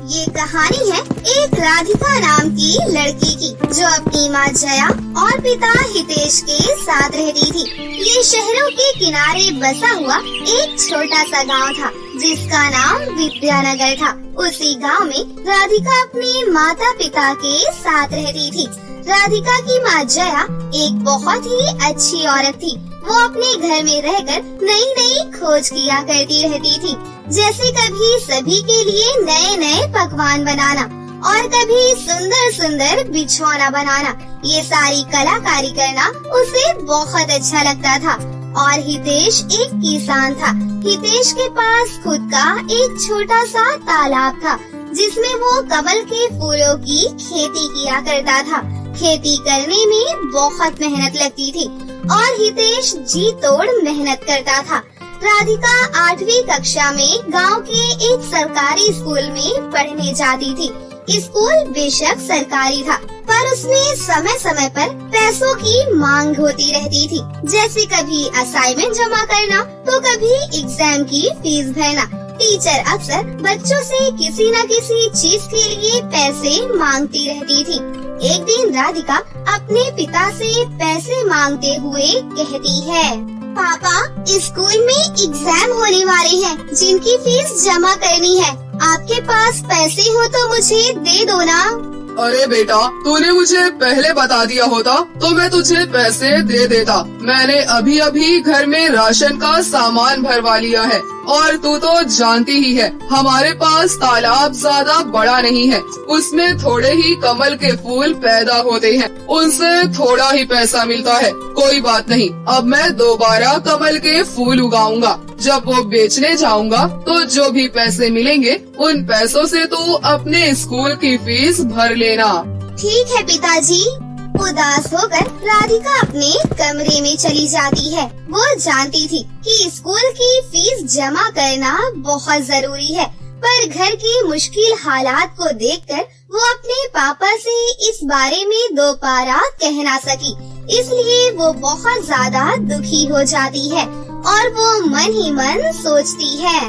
ये कहानी है एक राधिका नाम की लड़की की, जो अपनी माँ जया और पिता हितेश के साथ रहती थी। ये शहरों के किनारे बसा हुआ एक छोटा सा गांव था, जिसका नाम विद्यानगर था। उसी गांव में राधिका अपने माता पिता के साथ रहती थी। राधिका की माँ जया एक बहुत ही अच्छी औरत थी। वो अपने घर में रहकर नई नई खोज किया करती रहती थी, जैसे कभी सभी के लिए नए नए पकवान बनाना और कभी सुंदर सुंदर बिछौना बनाना। ये सारी कलाकारी करना उसे बहुत अच्छा लगता था। और हितेश एक किसान था। हितेश के पास खुद का एक छोटा सा तालाब था, जिसमें वो कमल के फूलों की खेती किया करता था। खेती करने में बहुत मेहनत लगती थी और हितेश जी तोड़ मेहनत करता था। राधिका 8वीं कक्षा में गांव के एक सरकारी स्कूल में पढ़ने जाती थी। स्कूल बेशक सरकारी था, पर उसमें समय समय पर पैसों की मांग होती रहती थी, जैसे कभी असाइनमेंट जमा करना तो कभी एग्जाम की फीस भरना। टीचर अक्सर बच्चों से किसी न किसी चीज के लिए पैसे मांगती रहती थी। एक दिन राधिका अपने पिता से पैसे मांगते हुए कहती है, पापा, स्कूल में एग्जाम होने वाले हैं, जिनकी फीस जमा करनी है। आपके पास पैसे हो तो मुझे दे दो ना। अरे बेटा, तूने मुझे पहले बता दिया होता तो मैं तुझे पैसे दे देता। मैंने अभी अभी घर में राशन का सामान भरवा लिया है और तू तो जानती ही है, हमारे पास तालाब ज्यादा बड़ा नहीं है। उसमें थोड़े ही कमल के फूल पैदा होते हैं, उनसे थोड़ा ही पैसा मिलता है। कोई बात नहीं, अब मैं दोबारा कमल के फूल उगाऊंगा। जब वो बेचने जाऊंगा तो जो भी पैसे मिलेंगे उन पैसों से तू अपने स्कूल की फीस भर लेना। ठीक है पिताजी। उदास होकर राधिका अपने कमरे में चली जाती है। वो जानती थी कि स्कूल की फीस जमा करना बहुत जरूरी है, पर घर की मुश्किल हालात को देखकर वो अपने पापा से इस बारे में दो पारा कह ना सकी। इसलिए वो बहुत ज्यादा दुखी हो जाती है और वो मन ही मन सोचती है,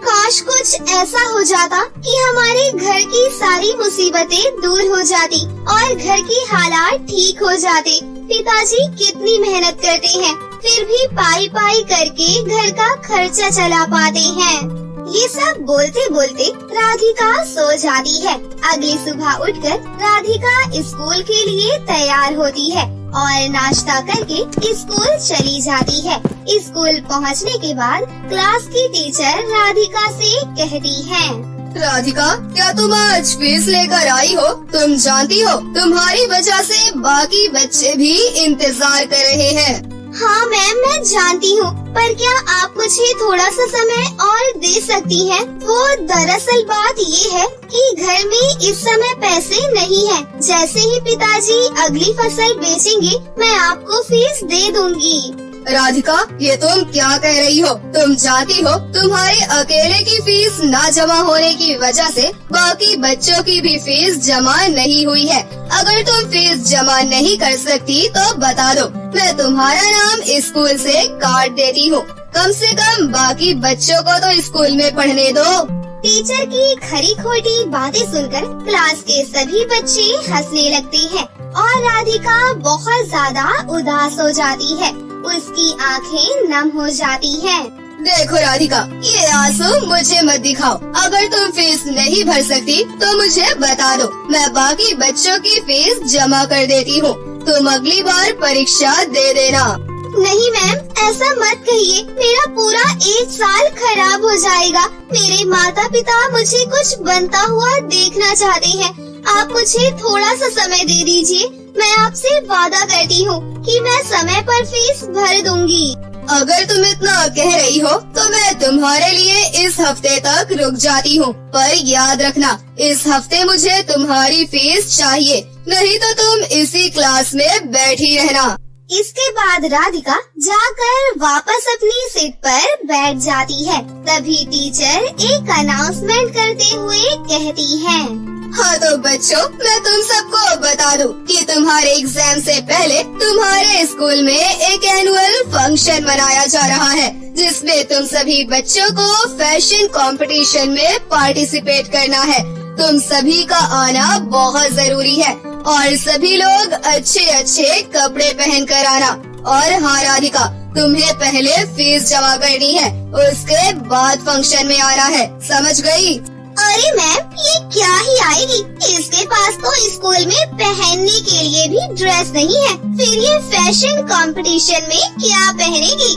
काश कुछ ऐसा हो जाता कि हमारे घर की सारी मुसीबतें दूर हो जाती और घर की हालात ठीक हो जाते। पिताजी कितनी मेहनत करते हैं, फिर भी पाई पाई करके घर का खर्चा चला पाते हैं। ये सब बोलते बोलते राधिका सो जाती है। अगली सुबह उठकर राधिका स्कूल के लिए तैयार होती है और नाश्ता करके स्कूल चली जाती है। स्कूल पहुंचने के बाद क्लास की टीचर राधिका से कहती है, राधिका, क्या तुम आज फीस लेकर आई हो? तुम जानती हो तुम्हारी वजह से बाकी बच्चे भी इंतजार कर रहे हैं। हाँ मैम, मैं जानती हूँ, पर क्या आप मुझे थोड़ा सा समय और दे सकती हैं? वो दरअसल बात ये है कि घर में इस समय पैसे नहीं हैं। जैसे ही पिताजी अगली फसल बेचेंगे, मैं आपको फीस दे दूंगी। राधिका, ये तुम क्या कह रही हो? तुम जानती हो तुम्हारे अकेले की फीस ना जमा होने की वजह से बाकी बच्चों की भी फीस जमा नहीं हुई है। अगर तुम फीस जमा नहीं कर सकती तो बता दो, मैं तुम्हारा नाम स्कूल से काट देती हूँ। कम से कम बाकी बच्चों को तो स्कूल में पढ़ने दो। टीचर की खरी खोटी बातें सुनकर क्लास के सभी बच्चे हंसने लगते हैं और राधिका बहुत ज्यादा उदास हो जाती है। उसकी आंखें नम हो जाती हैं। देखो राधिका, ये आंसू मुझे मत दिखाओ। अगर तुम फीस नहीं भर सकती तो मुझे बता दो, मैं बाकी बच्चों की फीस जमा कर देती हूँ। तुम अगली बार परीक्षा दे देना। नहीं मैम, ऐसा मत कहिए, मेरा पूरा 1 साल खराब हो जाएगा। मेरे माता पिता मुझे कुछ बनता हुआ देखना चाहते हैं। आप मुझे थोड़ा सा समय दे दीजिए, मैं आपसे वादा करती हूँ कि मैं समय पर फीस भर दूंगी। अगर तुम इतना कह रही हो तो मैं तुम्हारे लिए इस हफ्ते तक रुक जाती हूँ, पर याद रखना, इस हफ्ते मुझे तुम्हारी फीस चाहिए, नहीं तो तुम इसी क्लास में बैठी रहना। इसके बाद राधिका जाकर वापस अपनी सीट पर बैठ जाती है। तभी टीचर एक अनाउंसमेंट करते हुए कहती है, हाँ तो बच्चों, मैं तुम सबको बता दूं कि तुम्हारे एग्जाम से पहले तुम्हारे स्कूल में एक एनुअल फंक्शन मनाया जा रहा है, जिसमें तुम सभी बच्चों को फैशन कंपटीशन में पार्टिसिपेट करना है। तुम सभी का आना बहुत जरूरी है और सभी लोग अच्छे अच्छे कपड़े पहन कर आना। और हाँ राधिका, तुम्हें पहले फीस जमा करनी है, उसके बाद फंक्शन में आना है, समझ गई? अरे मैम, ये क्या ही आएगी, इसके पास तो स्कूल में पहनने के लिए भी ड्रेस नहीं है, फिर ये फैशन कंपटीशन में क्या पहनेगी?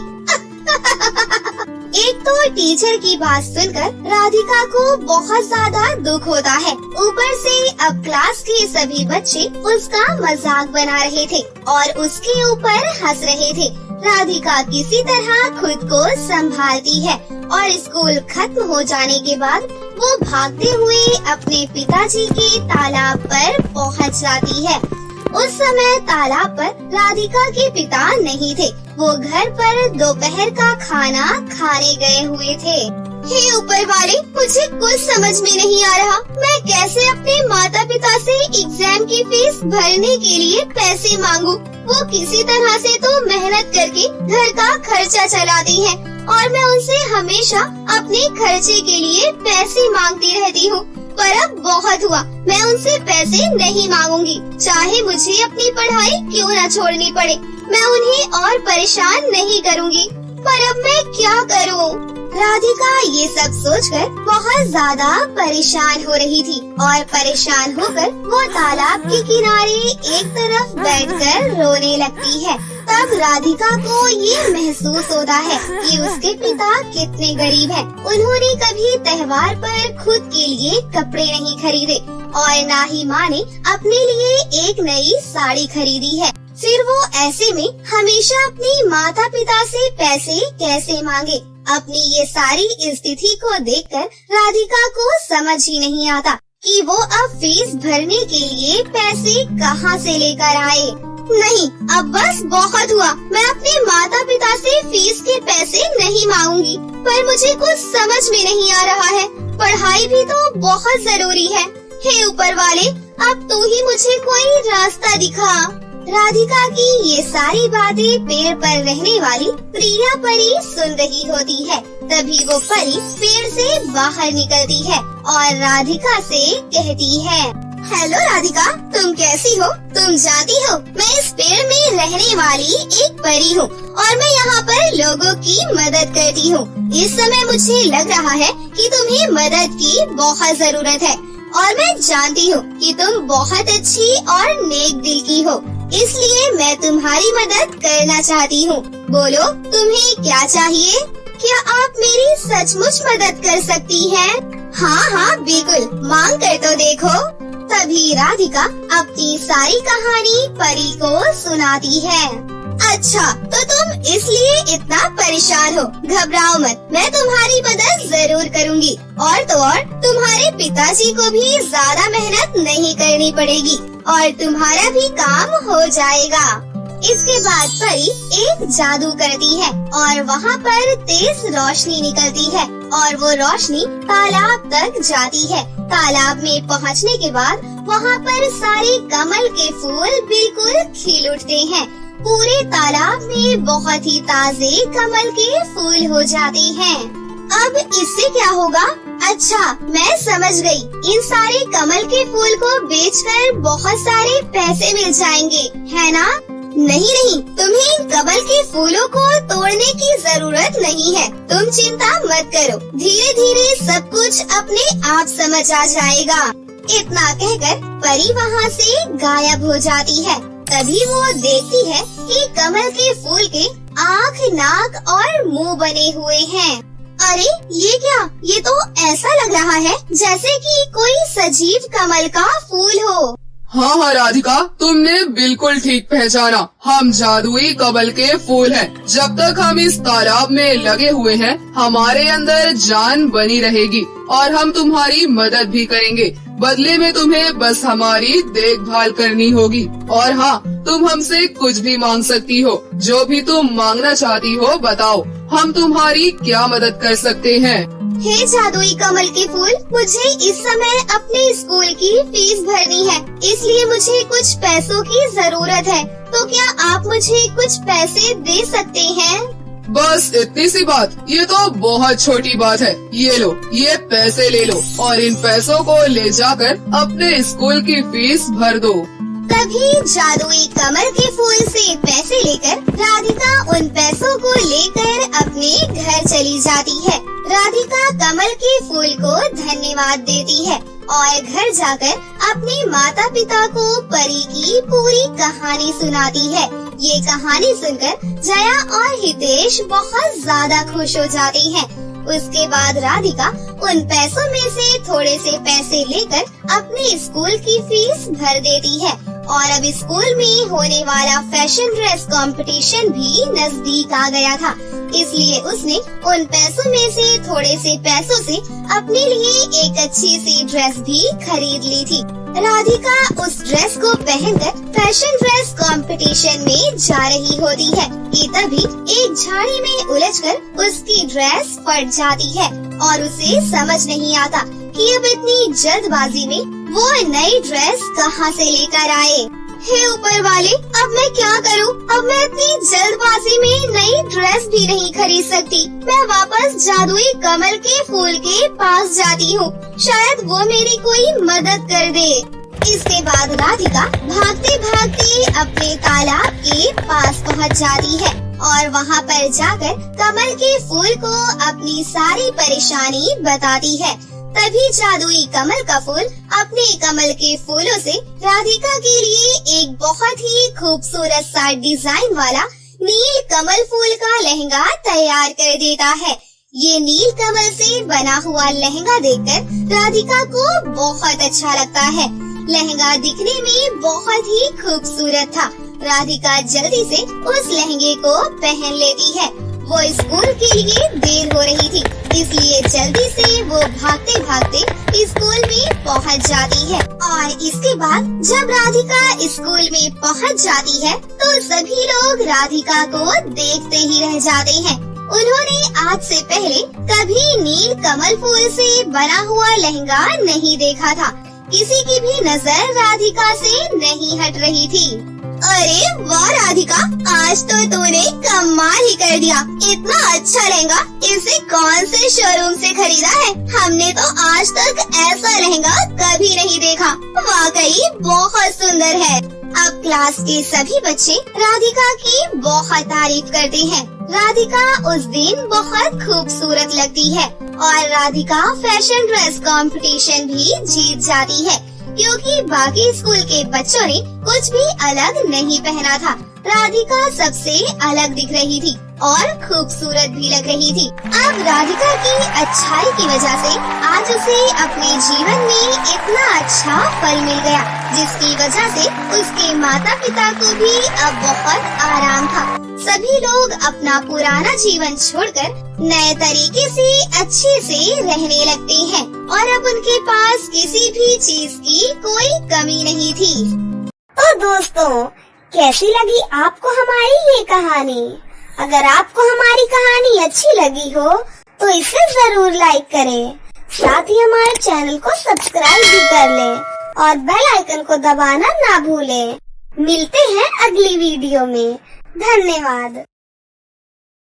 एक तो टीचर की बात सुनकर राधिका को बहुत ज्यादा दुख होता है। ऊपर से अब क्लास के सभी बच्चे उसका मजाक बना रहे थे और उसके ऊपर हंस रहे थे। राधिका किसी तरह खुद को संभालती है और स्कूल खत्म हो जाने के बाद वो भागते हुए अपने पिताजी के तालाब पर पहुंच जाती है। उस समय तालाब पर राधिका के पिता नहीं थे, वो घर पर दोपहर का खाना खाने गए हुए थे। हे ऊपर वाले, मुझे कुछ समझ में नहीं आ रहा, मैं कैसे अपने माता पिता से एग्जाम की फीस भरने के लिए पैसे मांगू। वो किसी तरह से तो मेहनत करके घर का खर्चा चलाती हैं और मैं उनसे हमेशा अपने खर्चे के लिए पैसे मांगती रहती हूँ। पर अब बहुत हुआ, मैं उनसे पैसे नहीं मांगूंगी, चाहे मुझे अपनी पढ़ाई क्यों न छोड़नी पड़े। मैं उन्हें और परेशान नहीं करूँगी। पर अब मैं क्या करूँ? राधिका ये सब सोचकर बहुत ज्यादा परेशान हो रही थी और परेशान होकर वो तालाब के किनारे एक तरफ बैठकर रोने लगती है। तब राधिका को ये महसूस होता है कि उसके पिता कितने गरीब हैं। उन्होंने कभी त्योहार पर खुद के लिए कपड़े नहीं खरीदे और न ही माँ ने अपने लिए एक नई साड़ी खरीदी है। फिर वो ऐसे में हमेशा अपनी माता पिता से पैसे कैसे मांगे? अपनी ये सारी स्थिति को देखकर राधिका को समझ ही नहीं आता कि वो अब फीस भरने के लिए पैसे कहाँ से लेकर आए। नहीं, अब बस बहुत हुआ, मैं अपने माता पिता से फीस के पैसे नहीं मांगूंगी। पर मुझे कुछ समझ में नहीं आ रहा है, पढ़ाई भी तो बहुत जरूरी है। हे ऊपर वाले, अब तू ही मुझे कोई रास्ता दिखा। राधिका की ये सारी बातें पेड़ पर रहने वाली प्रिया परी सुन रही होती है। तभी वो परी पेड़ से बाहर निकलती है और राधिका से कहती है, हेलो राधिका, तुम कैसी हो? तुम जानती हो मैं इस पेड़ में रहने वाली एक परी हूँ और मैं यहाँ पर लोगों की मदद करती हूँ। इस समय मुझे लग रहा है कि तुम्हें मदद की बहुत जरूरत है और मैं जानती हूँ कि तुम बहुत अच्छी और नेक दिल की हो, इसलिए मैं तुम्हारी मदद करना चाहती हूँ। बोलो, तुम्हें क्या चाहिए? क्या आप मेरी सचमुच मदद कर सकती हैं? हाँ हाँ बिल्कुल, मांग कर तो देखो। तभी राधिका अपनी सारी कहानी परी को सुनाती है। अच्छा, तो तुम इसलिए इतना परेशान हो? घबराओ मत, मैं तुम्हारी मदद जरूर करूँगी। और तो और तुम्हारे पिताजी को भी ज्यादा मेहनत नहीं करनी पड़ेगी और तुम्हारा भी काम हो जाएगा। इसके बाद परी एक जादू करती है और वहाँ पर तेज रोशनी निकलती है और वो रोशनी तालाब तक जाती है। तालाब में पहुँचने के बाद वहाँ पर सारे कमल के फूल बिल्कुल खिल उठते हैं। पूरे तालाब में बहुत ही ताजे कमल के फूल हो जाते हैं। अब इससे क्या होगा? अच्छा, मैं समझ गई। इन सारे कमल के फूल को बेचकर बहुत सारे पैसे मिल जाएंगे, है ना? नहीं, तुम्हें इन कमल के फूलों को तोड़ने की जरूरत नहीं है। तुम चिंता मत करो, धीरे धीरे सब कुछ अपने आप समझ आ जाएगा। इतना कहकर परी वहाँ से गायब हो जाती है। तभी वो देखती है कि कमल के फूल के आँख, नाक और मुंह बने हुए हैं। अरे ये क्या? ये तो ऐसा लग रहा है जैसे कि कोई सजीव कमल का फूल हो। हाँ राधिका, तुमने बिल्कुल ठीक पहचाना, हम जादुई कमल के फूल हैं। जब तक हम इस तालाब में लगे हुए हैं, हमारे अंदर जान बनी रहेगी और हम तुम्हारी मदद भी करेंगे। बदले में तुम्हें बस हमारी देखभाल करनी होगी। और हाँ, तुम हमसे कुछ भी मांग सकती हो, जो भी तुम मांगना चाहती हो बताओ, हम तुम्हारी क्या मदद कर सकते हैं। हे जादुई कमल के फूल, मुझे इस समय अपने स्कूल की फीस भरनी है, इसलिए मुझे कुछ पैसों की जरूरत है। तो क्या आप मुझे कुछ पैसे दे सकते हैं? बस इतनी सी बात, ये तो बहुत छोटी बात है। ये लो, ये पैसे ले लो और इन पैसों को ले जाकर अपने स्कूल की फीस भर दो। तभी जादुई कमल के फूल से पैसे लेकर राधिका उन पैसों को लेकर अपने घर चली जाती है। राधिका कमल के फूल को धन्यवाद देती है और घर जाकर अपने माता पिता को परी की पूरी कहानी सुनाती है। ये कहानी सुनकर जया और हितेश बहुत ज्यादा खुश हो जाते हैं। उसके बाद राधिका उन पैसों में से थोड़े से पैसे लेकर अपने स्कूल की फीस भर देती है और अब स्कूल में होने वाला फैशन ड्रेस कंपटीशन भी नजदीक आ गया था, इसलिए उसने उन पैसों में से थोड़े से पैसों से अपने लिए एक अच्छी सी ड्रेस भी खरीद ली थी। राधिका उस ड्रेस को पहनकर फैशन ड्रेस कंपटीशन में जा रही होती है कि तभी एक झाड़ी में उलझकर उसकी ड्रेस फट जाती है और उसे समझ नहीं आता कि अब इतनी जल्दबाजी में वो नई ड्रेस कहां से लेकर आए। हे ऊपर वाले, अब मैं क्या करूं? अब मैं इतनी जल्दबाजी में नई ड्रेस भी नहीं खरीद सकती। मैं वापस जादुई कमल के फूल के पास जाती हूँ, शायद वो मेरी कोई मदद कर दे। इसके बाद राधिका भागते भागते अपने तालाब के पास पहुँच जाती है और वहाँ पर जाकर कमल के फूल को अपनी सारी परेशानी बताती है। तभी जादुई कमल का फूल अपने कमल के फूलों से राधिका के लिए एक बहुत ही खूबसूरत सा डिजाइन वाला नील कमल फूल का लहंगा तैयार कर देता है। ये नील कमल से बना हुआ लहंगा देखकर राधिका को बहुत अच्छा लगता है। लहंगा दिखने में बहुत ही खूबसूरत था। राधिका जल्दी से उस लहंगे को पहन लेती है। वो स्कूल के लिए देर हो रही थी, इसलिए जल्दी से वो भागते भागते स्कूल में पहुंच जाती है। और इसके बाद जब राधिका स्कूल में पहुंच जाती है तो सभी लोग राधिका को देखते ही रह जाते हैं। उन्होंने आज से पहले कभी नील कमल फूल से बना हुआ लहंगा नहीं देखा था। किसी की भी नजर राधिका से नहीं हट रही थी। अरे वाह राधिका, आज तो तूने कमाल ही कर दिया। इतना अच्छा लहंगा इसे कौन से शोरूम से खरीदा है? हमने तो आज तक ऐसा लहंगा कभी नहीं देखा। वाकई बहुत सुंदर है। अब क्लास के सभी बच्चे राधिका की बहुत तारीफ करते हैं। राधिका उस दिन बहुत खूबसूरत लगती है और राधिका फैशन ड्रेस कंपटीशन भी जीत जाती है, क्योंकि बाकी स्कूल के बच्चों ने कुछ भी अलग नहीं पहना था। राधिका सबसे अलग दिख रही थी और खूबसूरत भी लग रही थी। अब राधिका की अच्छाई की वजह से आज उसे अपने जीवन में इतना अच्छा फल मिल गया, जिसकी वजह से उसके माता पिता को भी अब बहुत आराम था। सभी लोग अपना पुराना जीवन छोड़कर नए तरीके से अच्छे से रहने लगते हैं और अब उनके पास किसी भी चीज की कोई कमी नहीं थी। तो दोस्तों, कैसी लगी आपको हमारी ये कहानी? अगर आपको हमारी कहानी अच्छी लगी हो तो इसे जरूर लाइक करें, साथ ही हमारे चैनल को सब्सक्राइब भी कर लें और बेल आइकन को दबाना ना भूलें। मिलते हैं अगली वीडियो में। धन्यवाद।